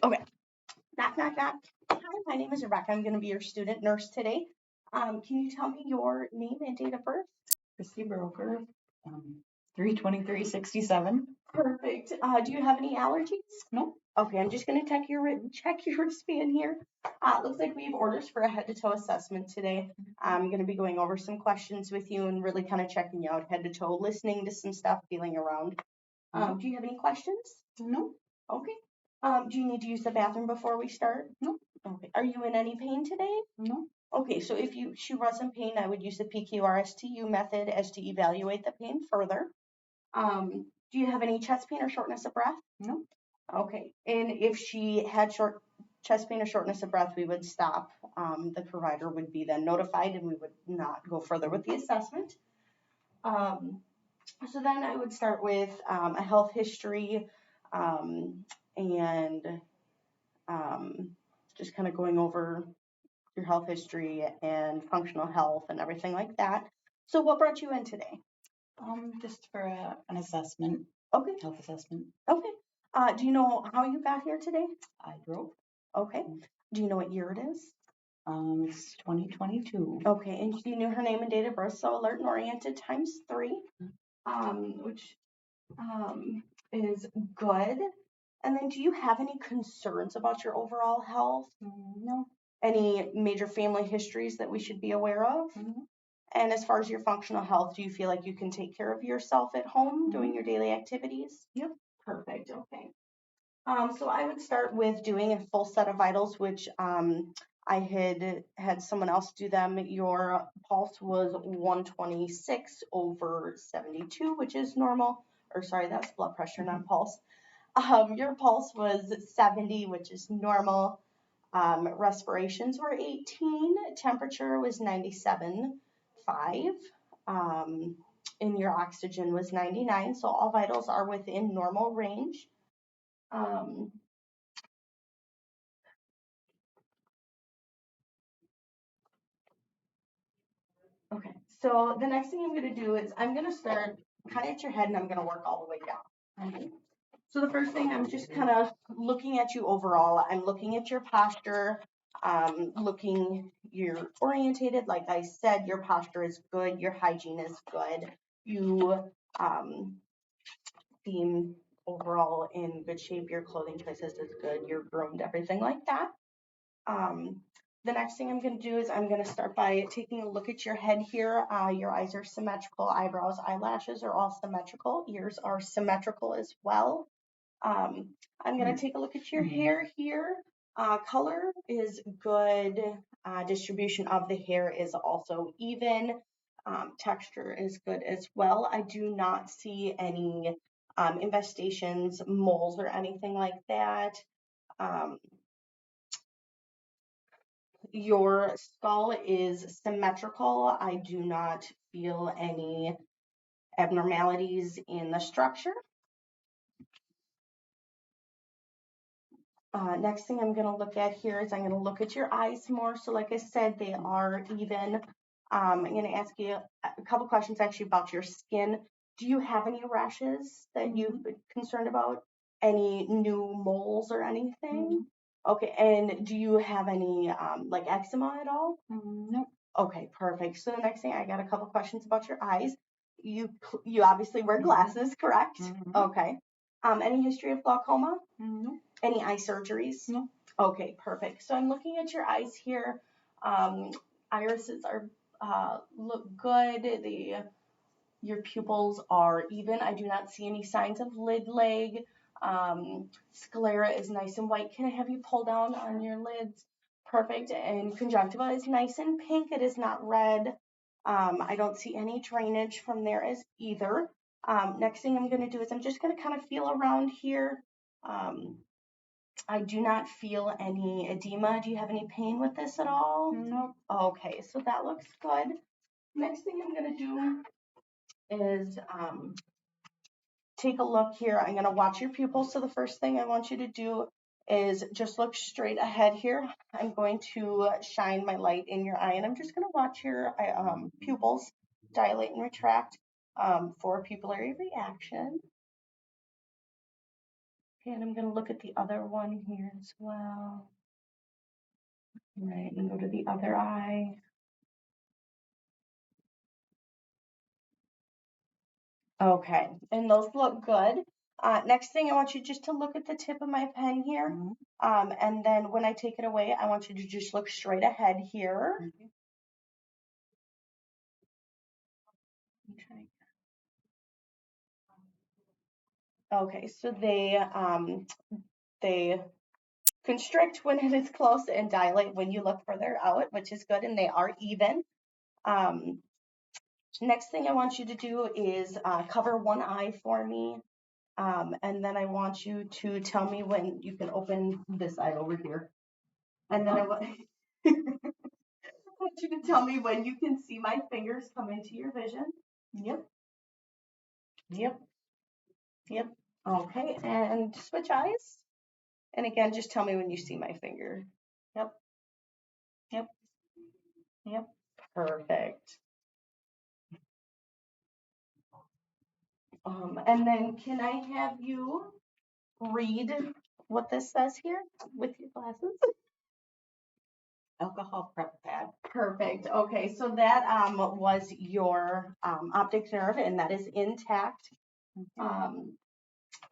Okay. Knock, knock, knock. Hi, my name is Rebecca. I'm going to be your student nurse today. Can you tell me your name and date of birth? Christy Broker, 3/23/67. Perfect. Do you have any allergies? No. Okay, I'm just going to check your wristband here. Looks like we have orders for a head to toe assessment today. I'm going to be going over some questions with you and really kind of checking you out head to toe, listening to some stuff, feeling around. Do you have any questions? No. Okay. Do you need to use the bathroom before we start? No. Okay. Are you in any pain today? No. Okay, so if she was in pain, I would use the PQRSTU method as to evaluate the pain further. Do you have any chest pain or shortness of breath? No. Okay, and if she had short chest pain or shortness of breath, we would stop. The provider would be then notified and we would not go further with the assessment. So then I would start with a health history and just kind of going over your health history and functional health and everything like that. So what brought you in today? Just for an assessment. Okay. Health assessment. Okay. Do you know how you got here today? I drove. Okay. Do you know what year it is? It's 2022. Okay. And you knew her name and date of birth, so alert and oriented times 3, which is good. And then do you have any concerns about your overall health? No. Any major family histories that we should be aware of? And as far as your functional health, do you feel like you can take care of yourself at home doing your daily activities? Yep. Perfect. Okay. So I would start with doing a full set of vitals, which I had someone else do them. Your pulse was 126/72, which is normal. Or sorry, that's blood pressure, not pulse. Your pulse was 70, which is normal. Respirations were 18. Temperature was 97.5. And your oxygen was 99. So all vitals are within normal range. Okay, so the next thing I'm going to do is I'm going to start kind of at your head and I'm going to work all the way down. Okay. So the first thing, I'm just kind of looking at you overall. I'm looking at your posture, you're orientated. Like I said, your posture is good. Your hygiene is good. You seem overall in good shape. Your clothing choices is good. You're groomed, everything like that. The next thing I'm going to do is I'm going to start by taking a look at your head here. Your eyes are symmetrical. Eyebrows, eyelashes are all symmetrical. Ears are symmetrical as well. I'm going to take a look at your hair here. Color is good. Distribution of the hair is also even. Texture is good as well. I do not see any infestations, moles, or anything like that. Your skull is symmetrical. I do not feel any abnormalities in the structure. Next thing I'm going to look at here is I'm going to look at your eyes more. So like I said, they are even. I'm going to ask you a couple questions actually about your skin. Do you have any rashes that you've been concerned about? Any new moles or anything? Okay, and do you have any like eczema at all? No. Okay, perfect. So the next thing, I got a couple questions about your eyes. You obviously wear glasses, correct? Okay. Any history of glaucoma? No. Any eye surgeries? No. Okay, perfect. So I'm looking at your eyes here. Irises are look good. Your pupils are even. I do not see any signs of lid lag. Sclera is nice and white. Can I have you pull down on your lids? Perfect. And conjunctiva is nice and pink. It is not red. I don't see any drainage from there as either. Next thing I'm going to do is I'm just going to kind of feel around here. I do not feel any edema. Do you have any pain with this at all? No. Okay, so that looks good. Next thing I'm going to do is take a look here. I'm going to watch your pupils. So the first thing I want you to do is just look straight ahead here. I'm going to shine my light in your eye and I'm just going to watch your pupils dilate and retract for pupillary reaction. Okay, and I'm going to look at the other one here as well. Right, and go to the other eye. Okay, and those look good. Next thing, I want you just to look at the tip of my pen here. Mhm. And then when I take it away, I want you to just look straight ahead here. Okay. Okay, so they constrict when it is close and dilate when you look further out, which is good, and they are even. Next thing I want you to do is cover one eye for me. And then I want you to tell me when you can open this eye over here. And then I want you to tell me when you can see my fingers come into your vision. Yep. Yep. Yep. Okay, and switch eyes. And again, just tell me when you see my finger. Yep. Yep. Yep. Perfect. And then can I have you read what this says here with your glasses? Alcohol prep pad. Perfect. Okay, so that was your optic nerve, and that is intact. Okay.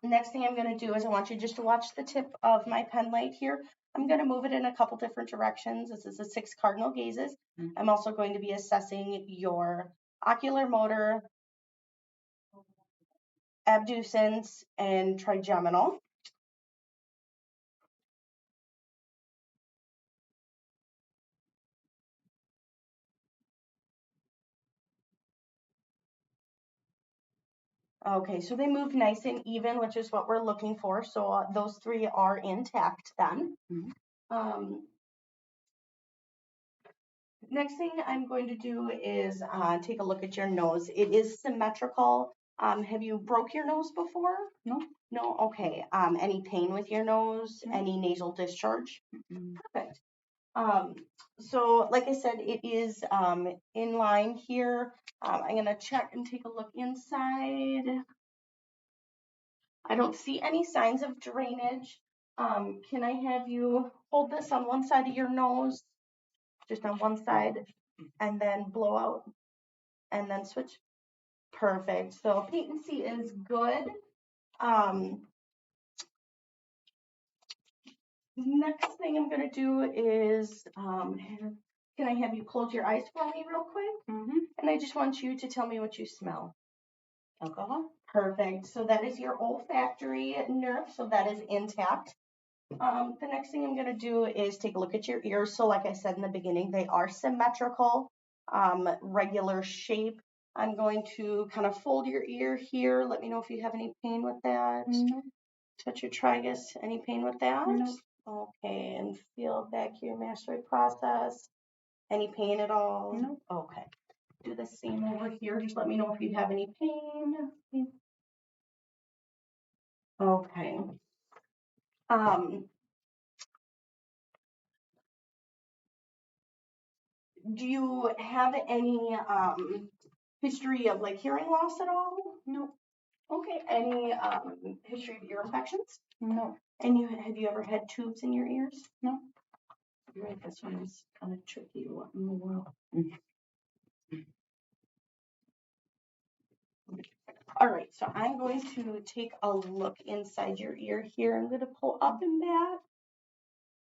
Next thing I'm going to do is I want you just to watch the tip of my pen light here. I'm going to move it in a couple different directions. This is a 6 cardinal gazes. Mhm. I'm also going to be assessing your ocular motor, abducens, and trigeminal. Okay, so they move nice and even, which is what we're looking for. So those 3 are intact then. Mhm. Next thing I'm going to do is take a look at your nose. It is symmetrical. Have you broke your nose before? No. No? Okay. Any pain with your nose? No. Any nasal discharge? Mm-mm. Perfect. So like I said, it is in line here. I'm going to check and take a look inside. I don't see any signs of drainage. Can I have you hold this on one side of your nose, just on one side, and then blow out, and then switch? Perfect. So patency is good. Next thing I'm going to do is, can I have you close your eyes for me real quick? Mm-hmm. And I just want you to tell me what you smell. Alcohol. Perfect. So that is your olfactory nerve. So that is intact. The next thing I'm going to do is take a look at your ears. So like I said in the beginning, they are symmetrical, regular shape. I'm going to kind of fold your ear here. Let me know if you have any pain with that. No. Touch your tragus. Any pain with that? No. Okay, and feel back here, mastoid process. Any pain at all? No. Okay. Do the same over here. Just let me know if you have any pain. Okay. Do you have any history of like hearing loss at all? No. Okay. Any history of ear infections? No. And have you ever had tubes in your ears? No. You're right, this one is kind of tricky. What in the world? All right, so I'm going to take a look inside your ear here. I'm going to pull up and back.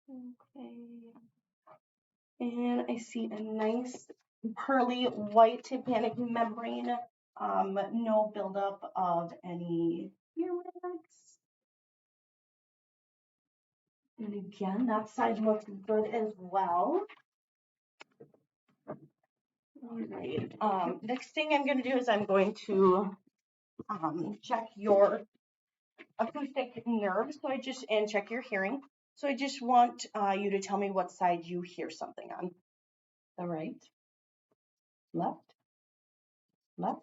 Okay. And I see a nice pearly white tympanic membrane. No buildup of any earwax. And again, that side looks good as well. All right. Next thing I'm going to do is I'm going to check your acoustic nerves. And check your hearing. So I just want you to tell me what side you hear something on. The right, left, left.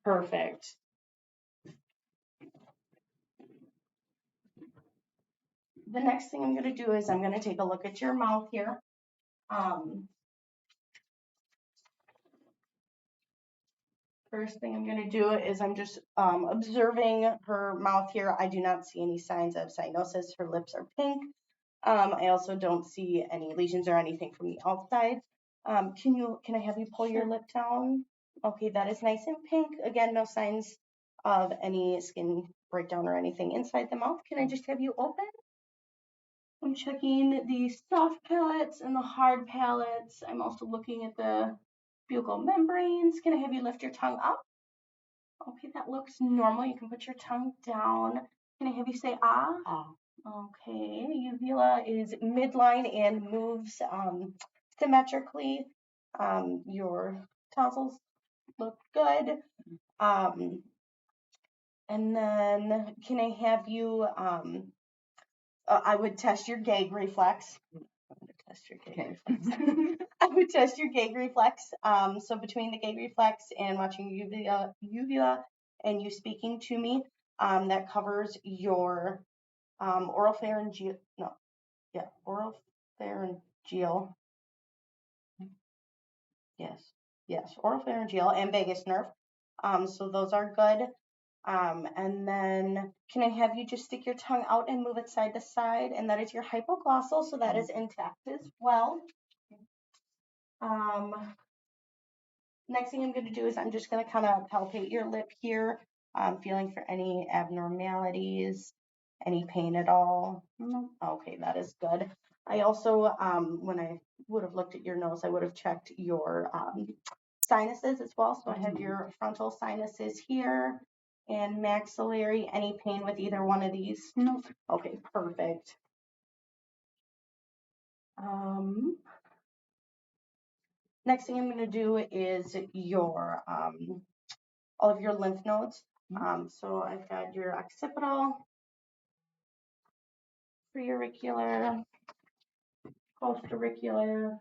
Perfect. The next thing I'm going to do is I'm going to take a look at your mouth here. First thing I'm going to do is I'm just observing her mouth here. I do not see any signs of cyanosis. Her lips are pink. I also don't see any lesions or anything from the outside. Can I have you pull your lip down? Okay, that is nice and pink. Again, no signs of any skin breakdown or anything inside the mouth. Can I just have you open? I'm checking the soft palates and the hard palates. I'm also looking at the buccal membranes. Can I have you lift your tongue up? Okay, that looks normal. You can put your tongue down. Can I have you say ah? Ah. Okay, uvula is midline and moves symmetrically. Your tonsils look good. And then can I have you, I would test your gag reflex. I would test your gag reflex. So between the gag reflex and watching uvula and you speaking to me, that covers your oropharyngeal. No, yeah, oropharyngeal. Yes, oropharyngeal and vagus nerve. So those are good. And then can I have you just stick your tongue out and move it side to side? And that is your hypoglossal, so that is intact as well. Next thing I'm going to do is I'm just going to kind of palpate your lip here, feeling for any abnormalities, any pain at all. Okay, that is good. I also, when I would have looked at your nose, I would have checked your sinuses as well. So I have your frontal sinuses here and maxillary. Any pain with either one of these? No. Okay, perfect. Next thing I'm going to do is your all of your lymph nodes. So I've got your occipital, preauricular, postauricular,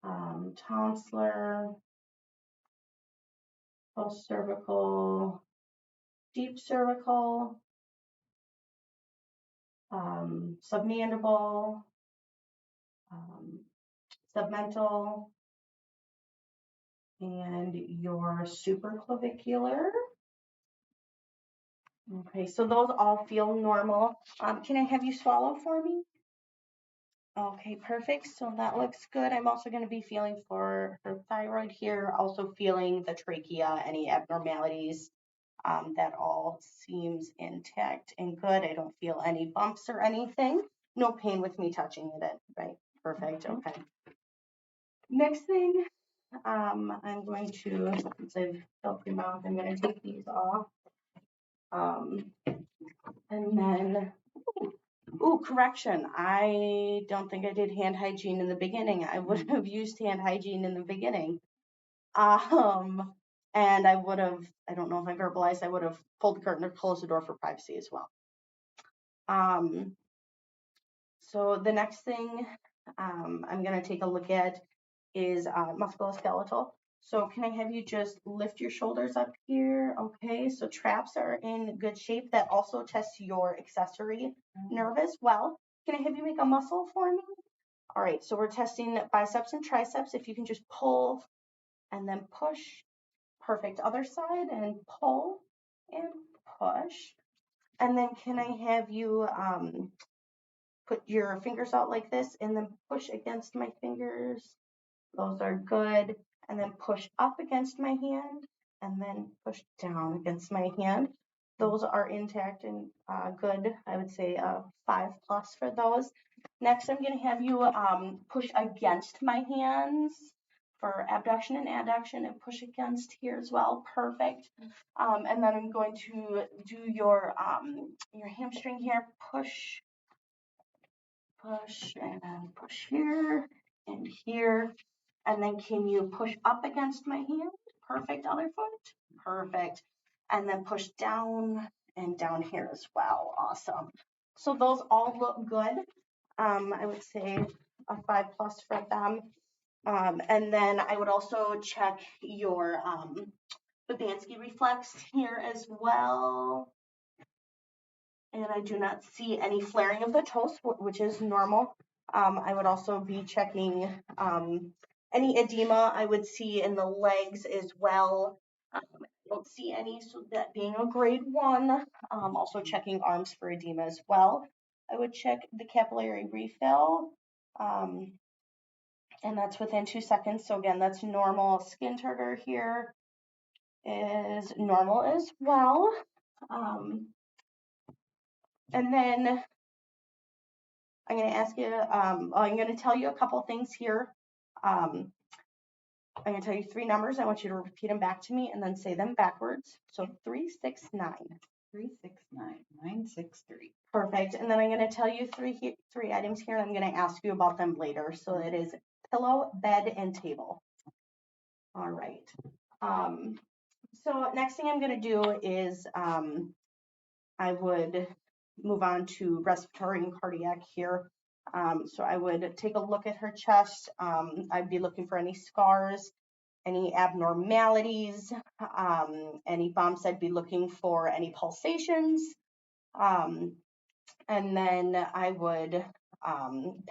tonsillar, post-cervical, deep cervical, submandible, submental, and your supraclavicular. Okay, so those all feel normal. Can I have you swallow for me? Okay, perfect. So that looks good. I'm also going to be feeling for her thyroid here, also feeling the trachea, any abnormalities. That all seems intact and good. I don't feel any bumps or anything. No pain with me touching it, right? Perfect. Okay. Next thing, I'm going to, since I've felt your mouth, I'm going to take these off. And then, correction. I don't think I did hand hygiene in the beginning. I would have used hand hygiene in the beginning. And I would have, I don't know if I verbalized, I would have pulled the curtain or closed the door for privacy as well. So the next thing I'm going to take a look at is musculoskeletal. So can I have you just lift your shoulders up here? Okay, so traps are in good shape. That also tests your accessory nerve as well. Can I have you make a muscle for me? All right, so we're testing biceps and triceps. If you can just pull and then push. Perfect. Other side and pull and push. And then can I have you put your fingers out like this and then push against my fingers? Those are good. And then push up against my hand and then push down against my hand. Those are intact and good. I would say 5+ for those. Next, I'm going to have you push against my hands for abduction and adduction and push against here as well. Perfect. And then I'm going to do your hamstring here. Push, and push here and here. And then can you push up against my hand? Perfect. Other foot. Perfect. And then push down and down here as well. Awesome. So those all look good. I would say a 5+ for them. And then I would also check your Babansky reflex here as well. And I do not see any flaring of the toes, which is normal. I would also be checking Any edema I would see in the legs as well. I don't see any, so that being a grade 1. Also checking arms for edema as well. I would check the capillary refill, and that's within 2 seconds. So again, that's normal. Skin turgor here is normal as well. And then I'm going to ask you, I'm going to tell you a couple things here. I'm going to tell you 3 numbers. I want you to repeat them back to me and then say them backwards. So 369. 369-963. Perfect. And then I'm going to tell you three items here, and I'm going to ask you about them later. So it is pillow, bed, and table. All right. So next thing I'm going to do is I would move on to respiratory and cardiac here. So I would take a look at her chest. I'd be looking for any scars, any abnormalities, any bumps. I'd be looking for any pulsations. And then I would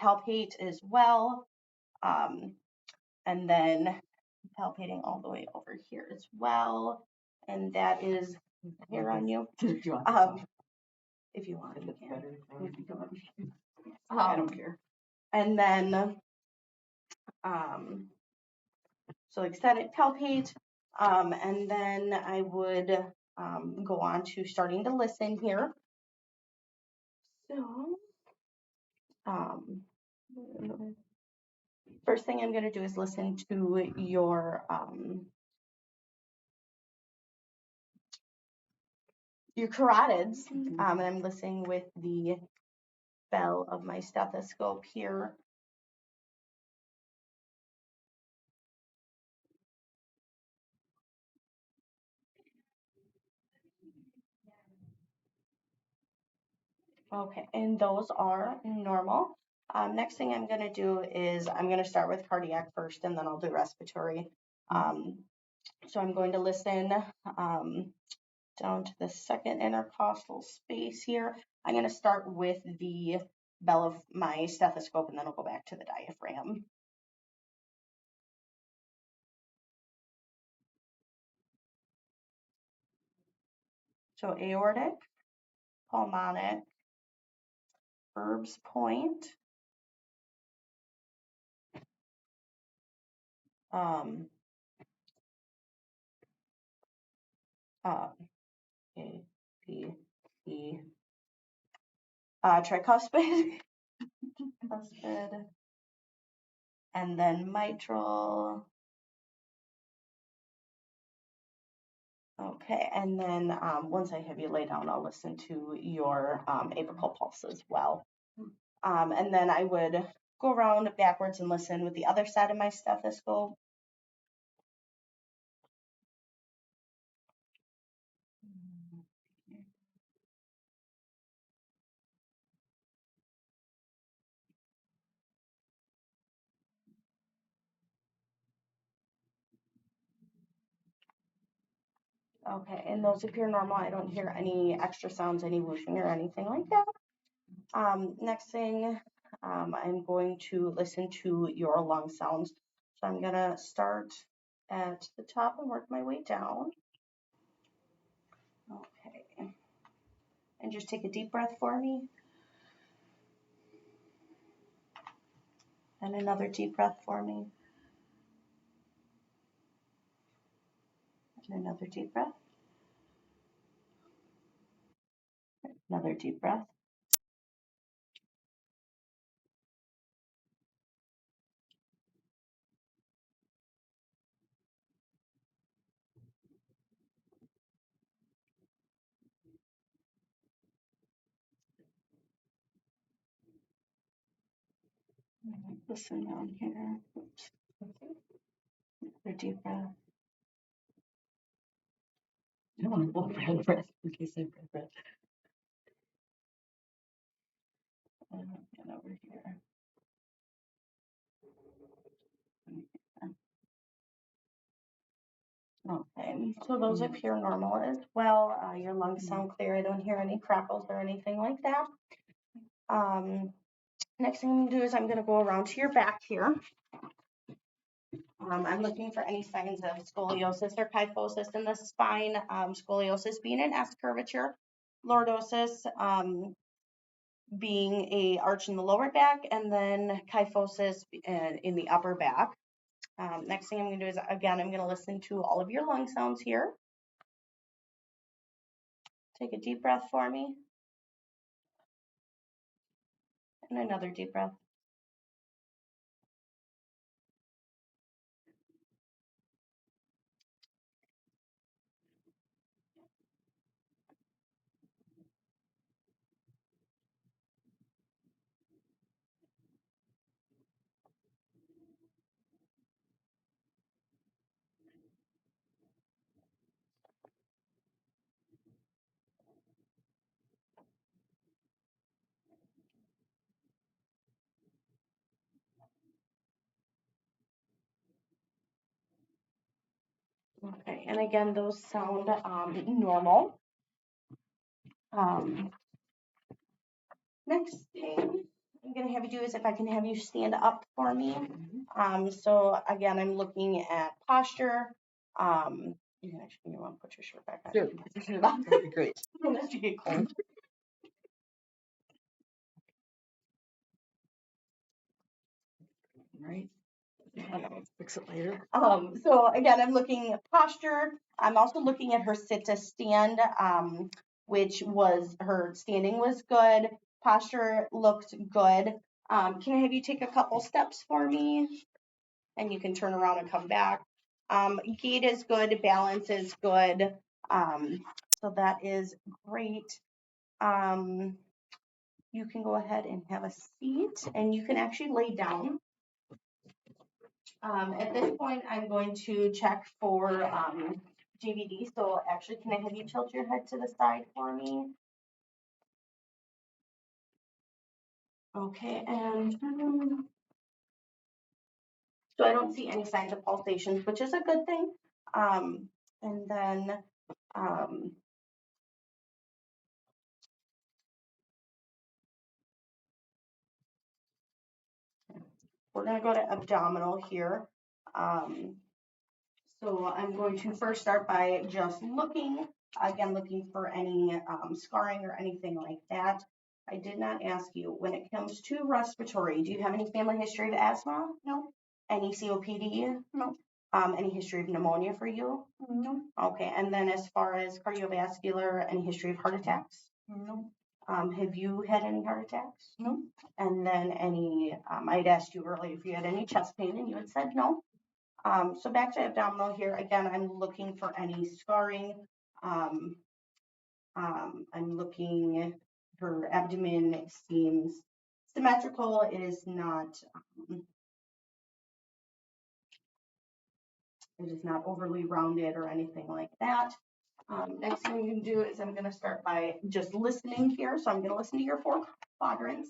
palpate as well. And then palpating all the way over here as well. And that is hair on you. If you want, you can. I don't care. And then, so like I said, it palpate. And then I would go on to starting to listen here. So, first thing I'm going to do is listen to your carotids. And I'm listening with the bell of my stethoscope here. Okay, and those are normal. Next thing I'm going to do is I'm going to start with cardiac first, and then I'll do respiratory. So I'm going to listen down to the second intercostal space here. I'm going to start with the bell of my stethoscope, and then I'll go back to the diaphragm. So aortic, pulmonic, Erb's point, A, B, E, tricuspid, cuspid, and then mitral. Okay, and then once I have you lay down, I'll listen to your apical pulse as well. And then I would go around backwards and listen with the other side of my stethoscope. Okay, and those appear normal. I don't hear any extra sounds, any whooshing or anything like that. Next thing, I'm going to listen to your lung sounds. So I'm gonna start at the top and work my way down. Okay, and just take a deep breath for me. And another deep breath for me. And another deep breath. Another deep breath. Listen down here. Oops. Another deep breath. I don't want to hold breath in case I breath. And over here. Okay, so those appear normal as well. Your lungs sound clear. I don't hear any crackles or anything like that. Next thing I'm going to do is I'm going to go around to your back here. I'm looking for any signs of scoliosis or kyphosis in the spine, scoliosis being an S curvature, lordosis being a arch in the lower back, and then kyphosis in the upper back. Next thing I'm going to do is, again, I'm going to listen to all of your lung sounds here. Take a deep breath for me. And another deep breath. Okay, and again, those sound normal. Next thing I'm going to have you do is if I can have you stand up for me. So again, I'm looking at posture. You can actually, you want to put your shirt back on. Sure. Put your shirt on. That'd be great. Unless you get cold. Right. Fix it later. So again, I'm looking at posture. I'm also looking at her sit to stand, which was her standing was good. Posture looked good. Can I have you take a couple steps for me? And you can turn around and come back. Gait is good. Balance is good. So that is great. You can go ahead and have a seat, and you can actually lay down. At this point, I'm going to check for JVD. So actually, can I have you tilt your head to the side for me? Okay, and so I don't see any signs of pulsations, which is a good thing. And then we're going to go to abdominal here. So I'm going to first start by just looking, again, looking for any scarring or anything like that. I did not ask you, when it comes to respiratory, do you have any family history of asthma? No. Any COPD? No. Any history of pneumonia for you? No. Okay, and then as far as cardiovascular, any history of heart attacks? No. Have you had any heart attacks? No. And then any, I'd asked you earlier if you had any chest pain and you had said no. So back to abdominal here, again, I'm looking for any scarring. I'm looking, her abdomen seems symmetrical. It is not overly rounded or anything like that. Next thing I'm going to do is I'm going to start by just listening here. So I'm going to listen to your 4 quadrants.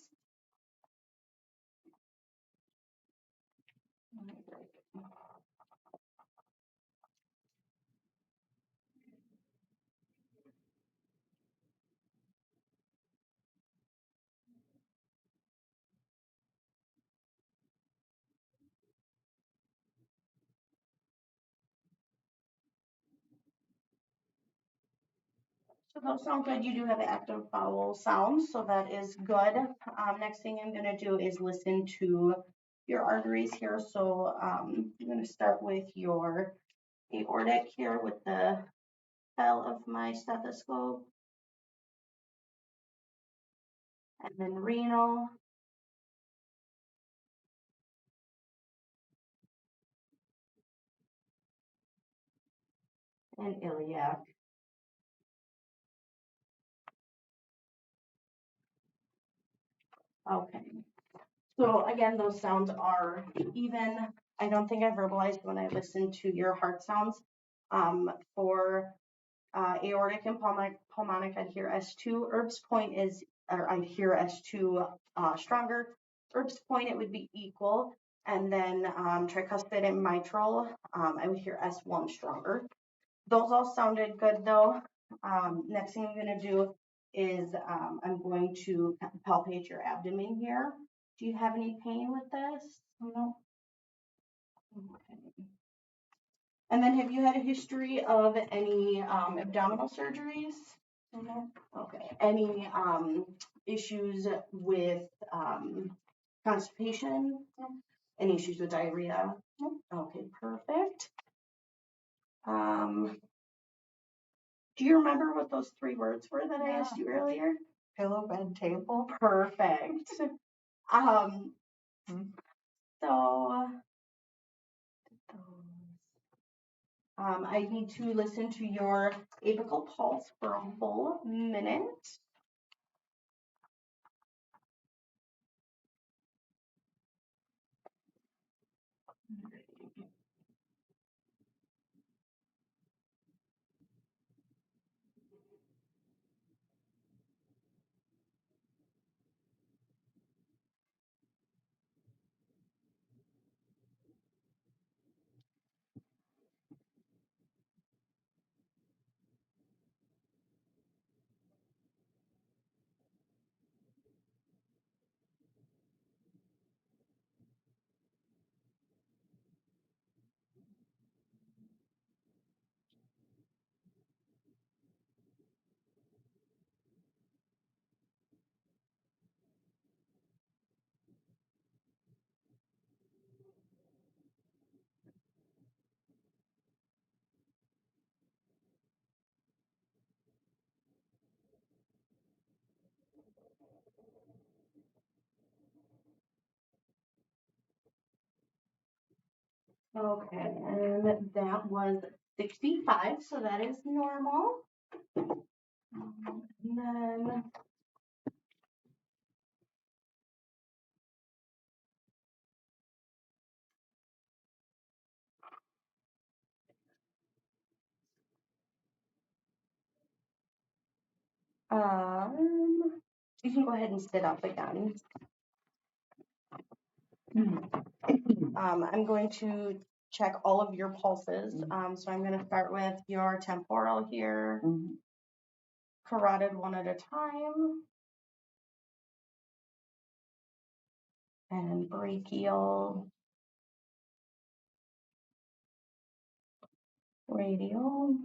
So those sound good. You do have active bowel sounds, so that is good. Next thing I'm going to do is listen to your arteries here. So I'm going to start with your aortic here with the bell of my stethoscope. And then renal. And iliac. Okay. So again, those sounds are even. I don't think I verbalized when I listened to your heart sounds. For aortic and pulmonic, I'd hear S2. Erb's point is, or I'd hear S2 stronger. Erb's point, it would be equal. And then tricuspid and mitral, I would hear S1 stronger. Those all sounded good though. Next thing I'm going to do is I'm going to palpate your abdomen here. Do you have any pain with this? No. Okay. And then have you had a history of any abdominal surgeries? No. Okay. Any issues with constipation? No. Any issues with diarrhea? No. Okay, perfect. Do you remember what those 3 words were that I asked you earlier? Pillow, bed, table. Perfect. Um, so I need to listen to your apical pulse for a full minute. Okay, and that was 65, so that is normal. And then you can go ahead and sit up again. I'm going to check all of your pulses. So I'm going to start with your temporal here, carotid one at a time, and brachial, radial,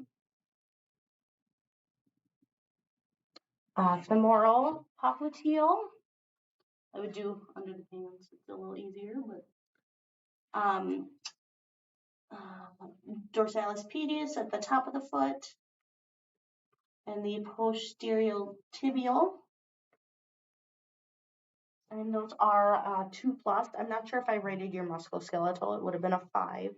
femoral, popliteal. I would do under the pants. It's a little easier, but dorsalis pedis at the top of the foot, and the posterior tibial. And those are 2+. I'm not sure if I rated your musculoskeletal. It would have been a 5.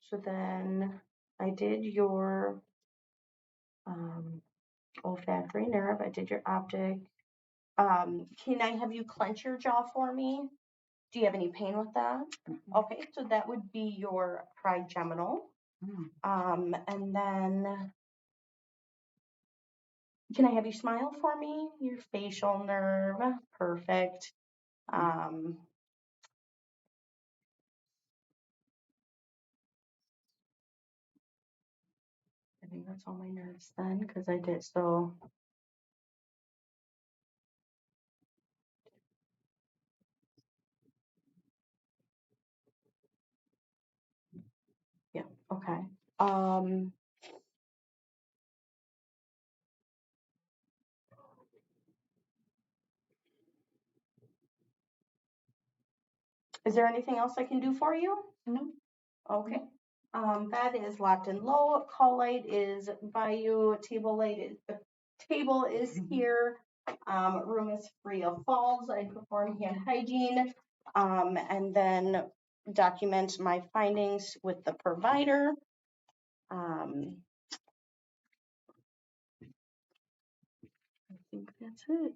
So then I did your olfactory nerve. I did your optic. Can I have you clench your jaw for me? Do you have any pain with that? Okay, so that would be your trigeminal. And then can I have you smile for me? Your facial nerve. Perfect. I think that's all my nerves then, because I did so. Yeah, okay. Is there anything else I can do for you? No. Okay. Bed is locked and low. Call light is by you. Table light is the table is here. Room is free of falls. I perform hand hygiene. And then document my findings with the provider. I think that's it.